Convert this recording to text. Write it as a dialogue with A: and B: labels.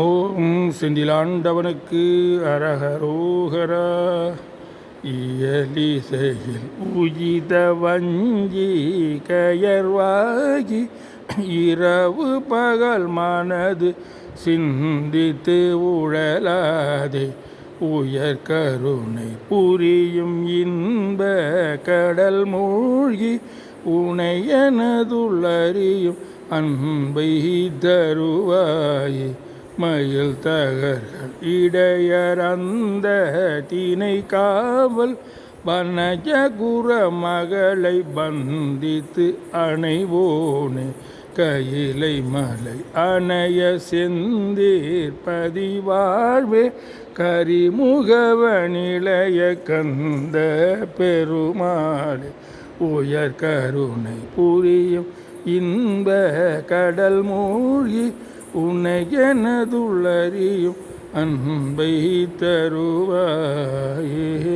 A: ஓம் செந்திலாண்டவனுக்கு அரகரோகரா. இயலிசையில் உயித வஞ்சி கயர்வாகி இரவு பகல் மனது சிந்தித்து உழலாதே உயர் கருணை புரியும் இன்ப கடல் மூழ்கி உனை எனதுள்ளறியும் அன்பை தருவாயே. மயில் தகர்கள் இடையறந்த தினை காவல் வனஜகுர மகளை பந்தித்து அணைவோனே. கையிலை மலை அணைய செந்தீர் பதிவாழ்வே கரிமுகவனிளைய கந்த பெருமாளே. உயர் கருணை புரியும் இன்ப கடல் மூழ்கி உன்னை எனதுள்ளறியும் அன்பை தருவாயே.